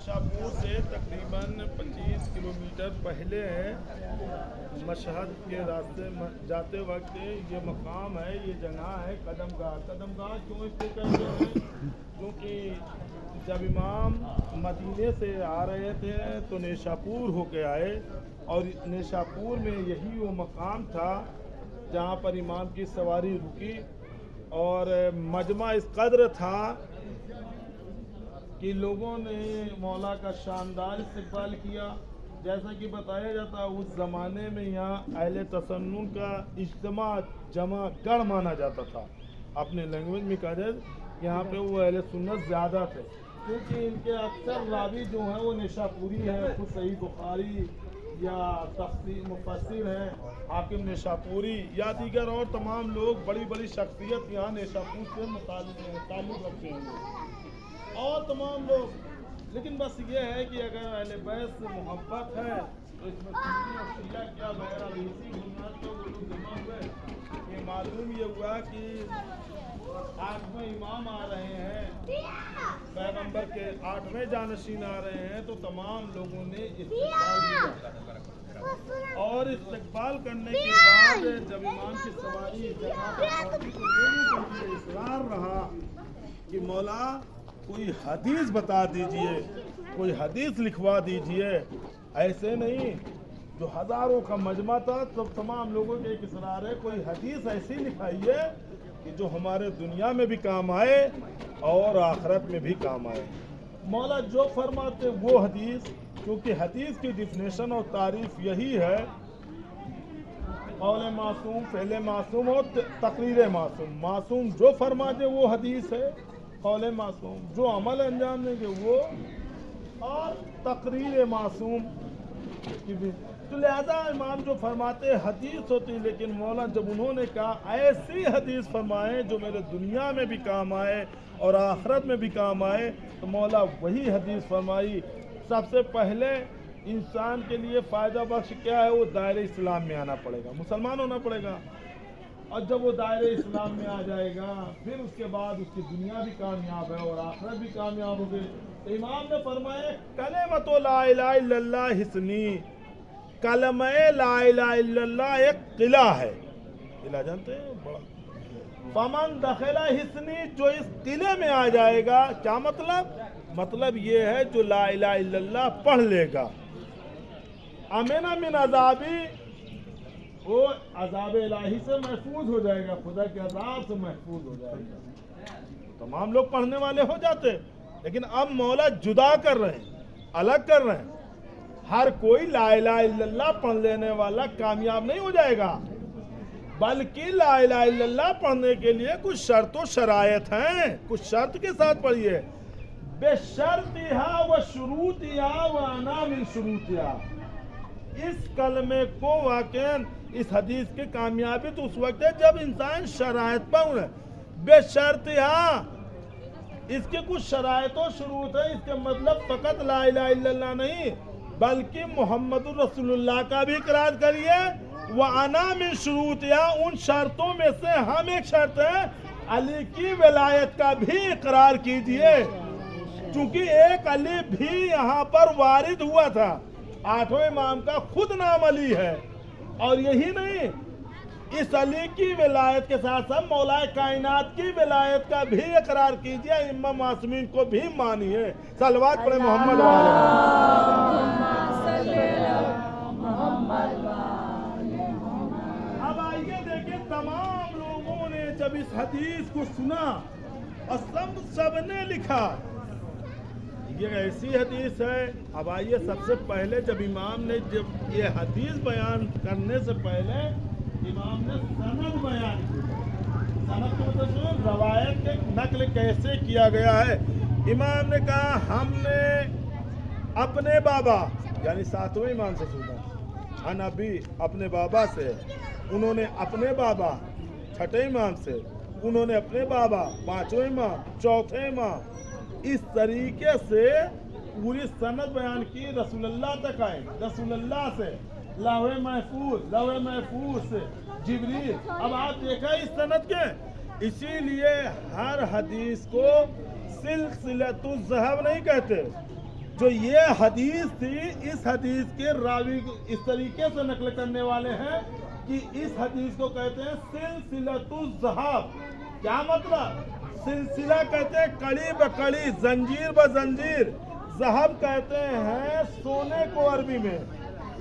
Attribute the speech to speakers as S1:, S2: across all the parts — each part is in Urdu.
S1: نیشاپور سے تقریباً 25 کلومیٹر پہلے ہے، مشہد کے راستے جاتے وقت یہ مقام ہے، یہ جگہ ہے قدم گاہ۔ قدم گاہ کیوں اس لیے کہتے ہیں؟ کیونکہ جب امام مدینے سے آ رہے تھے تو نیشاپور ہو کے آئے، اور نیشاپور میں یہی وہ مقام تھا جہاں پر امام کی سواری رکی، اور مجمع اس قدر تھا کہ لوگوں نے مولا کا شاندار استقبال کیا۔ جیسا کہ بتایا جاتا اس زمانے میں یہاں اہل تسنن کا اجتماع جمع گڑھ مانا جاتا تھا۔ اپنے لینگویج میں کہا جائے یہاں پہ وہ اہل سنت زیادہ تھے، کیونکہ ان کے اکثر راوی جو ہیں وہ نیشاپوری ہیں، خود صحیح بخاری یا تفسیر مفسر ہیں حاکم نیشاپوری یا دیگر اور تمام لوگ، بڑی بڑی شخصیت یہاں نیشاپور سے تعلق رکھتے ہیں اور تمام لوگ۔ لیکن بس یہ ہے کہ اگر اہل بیت سے محبت ہے تو اس میں سنی اور شیعہ کیا بہرحال اسی بنیاد پر وہ لوگ جمع ہوئے۔ یہ معلوم یہ ہوا کہ 8ویں امام آ رہے ہیں، پیغمبر کے 8ویں جانشین آ رہے ہیں، تو تمام لوگوں نے استقبال کیا، اور استقبال کرنے کے بعد جب امام کی سواری جگہ پر پہنچی تو لوگوں کا یہ اصرار رہا کہ مولا کوئی حدیث بتا دیجئے، کوئی حدیث لکھوا دیجئے۔ ایسے نہیں، جو ہزاروں کا مجمع تھا تو تمام لوگوں کے ایک اصرار ہے، کوئی حدیث ایسی لکھائیے کہ جو ہمارے دنیا میں بھی کام آئے اور آخرت میں بھی کام آئے۔ مولا جو فرماتے وہ حدیث، کیونکہ حدیث کی ڈیفینیشن اور تعریف یہی ہے، قول معصوم، فعل معصوم اور تقریر معصوم۔ معصوم جو فرما دے وہ حدیث ہے، قول معصوم جو عمل انجام دیں گے وہ، اور تقریر معصوم کی بھی۔ تو لہذا امام جو فرماتے حدیث ہوتی، لیکن مولا جب انہوں نے کہا ایسی حدیث فرمائیں جو میرے دنیا میں بھی کام آئے اور آخرت میں بھی کام آئے، تو مولا وہی حدیث فرمائی۔ سب سے پہلے انسان کے لیے فائدہ بخش کیا ہے؟ وہ دائرہ اسلام میں آنا پڑے گا، مسلمان ہونا پڑے گا، اور جب وہ دائرہ اسلام میں آ جائے گا پھر اس کے بعد اس کی دنیا بھی کامیاب ہے اور آخرت بھی کامیاب ہوگی۔ تو امام نے فرمایا کلمۃ لا الہ الا اللہ حصنی، کلمہ لا الہ الا اللہ ایک قلعہ ہے۔ قلعہ جانتے ہیں؟ بڑا فمن دخل حصنی، جو اس قلعے میں آ جائے گا، کیا مطلب؟ مطلب یہ ہے جو لا الہ الا اللہ پڑھ لے گا، امن من عذابی، وہ عذاب الہی سے محفوظ ہو جائے گا، خدا کے عذاب سے محفوظ ہو جائے گا۔ تمام لوگ پڑھنے والے ہو جاتے، لیکن اب مولا جدا کر رہے ہیں، الگ کر رہے ہیں۔ ہر کوئی لا الہ الا اللہ پڑھ لینے والا کامیاب نہیں ہو جائے گا، بلکہ لا الہ الا اللہ پڑھنے کے لیے کچھ شرط و شرائط ہیں، کچھ شرط کے ساتھ پڑھیے۔ بشرطها و شروطها و انا من شروطها، اس کلمے کو واقعاً اس حدیث کی کامیابی تو اس وقت ہے جب انسان شرائط پر ہے۔ بے شرط اس کے کچھ شرائط و شروط ہے، اس کے مطلب فقط لا الہ الا اللہ نہیں بلکہ محمد الرسول اللہ کا بھی اقرار کریے۔ وَأَنَا مِن شُرُوطِهَا، ان شرطوں میں سے ہم ایک شرط ہے علی کی ولایت کا بھی اقرار کیجئے، چونکہ ایک علی بھی یہاں پر وارد ہوا تھا، 8ویں امام کا خود نام علی ہے۔ اور یہی نہیں، اس علی کی ولایت کے ساتھ ساتھ مولا کائنات کی ولایت کا بھی اقرار کیجئے، ائمہ معصومین کو بھی مانیے۔ صلوات پڑھیں محمد اب آئیے دیکھیں، تمام لوگوں نے جب اس حدیث کو سنا اور سب نے لکھا یہ ایسی حدیث ہے۔ اب آئیے، سب سے پہلے جب امام نے جب یہ حدیث بیان کرنے سے پہلے امام نے سند بیان کی۔ سند کا مطلب روایت کے نقل کیسے کیا گیا ہے۔ امام نے کہا ہم نے اپنے بابا یعنی 7ویں امام سے سنا، عن ابی اپنے بابا سے، انہوں نے اپنے بابا 6ٹھے امام سے، انہوں نے اپنے بابا 5ویں امام، 4تھے امام، اس طریقے سے پوری سند بیان کی۔ رسول اللہ تک آئے، رسول اللہ سے لوح محفوظ سے جبریل۔ اب آپ دیکھا اس سند کے، اسی لیے ہر حدیث کو سلسلۃ الذہب نہیں کہتے، جو یہ حدیث تھی، اس حدیث کے راوی اس طریقے سے نقل کرنے والے ہیں کہ اس حدیث کو کہتے ہیں سلسلۃ الذھاب۔ کیا مطلب؟ سلسلہ کہتے ہیں کڑی بکڑی، زنجیر بزنجیر، ذہب کہتے ہیں سونے کو عربی میں،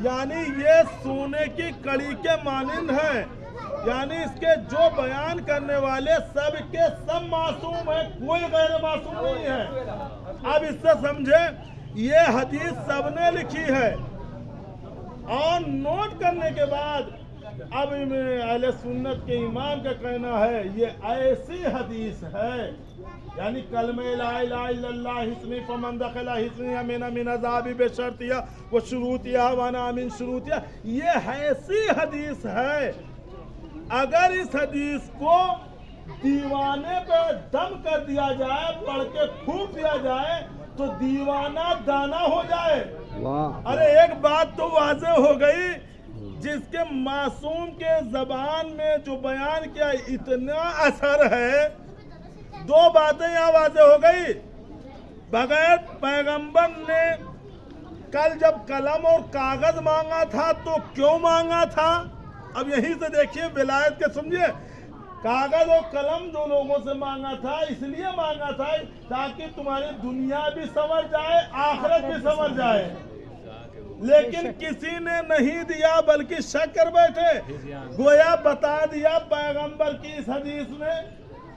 S1: یعنی یہ سونے کی کڑی کے مانند ہے، یعنی اس کے جو بیان کرنے والے سب کے سب معصوم ہیں، کوئی غیر معصوم نہیں ہے۔ اب اس سے سمجھے یہ حدیث سب نے لکھی ہے، اور نوٹ کرنے کے بعد اب اہل سنت کے امام کا کہنا ہے یہ ایسی حدیث ہے، یعنی کلمہ لا الہ الا اللہ حسنی فمن دخل حسنی امین من عذاب بشرطیہ و شروطیہ وانا من شروطیہ، یہ ایسی حدیث ہے اگر اس حدیث کو دیوانے پہ دم کر دیا جائے، پڑھ کے پھونک دیا جائے تو دیوانہ دانا ہو جائے۔ ارے ایک بات تو واضح ہو گئی، جس کے معصوم کے زبان میں جو بیان کیا اتنا اثر ہے، دو باتیں یہاں واضح ہو گئی۔ بغیر پیغمبر نے کل جب قلم اور کاغذ مانگا تھا تو کیوں مانگا تھا؟ اب یہیں سے دیکھیے ولایت کے سمجھے، کاغذ اور قلم دو لوگوں سے مانگا تھا، اس لیے مانگا تھا تاکہ تمہاری دنیا بھی سنور جائے، آخرت بھی سنور جائے، لیکن کسی نے نہیں دیا بلکہ شک کر بیٹھے۔ گویا بتا دیا پیغمبر کی اس حدیث میں،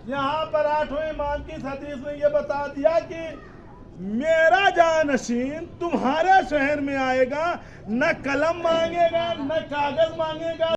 S1: یہاں پر 8ویں امام کی اس حدیث میں یہ بتا دیا کہ میرا جانشین تمہارے شہر میں آئے گا، نہ قلم مانگے گا نہ کاغذ مانگے گا۔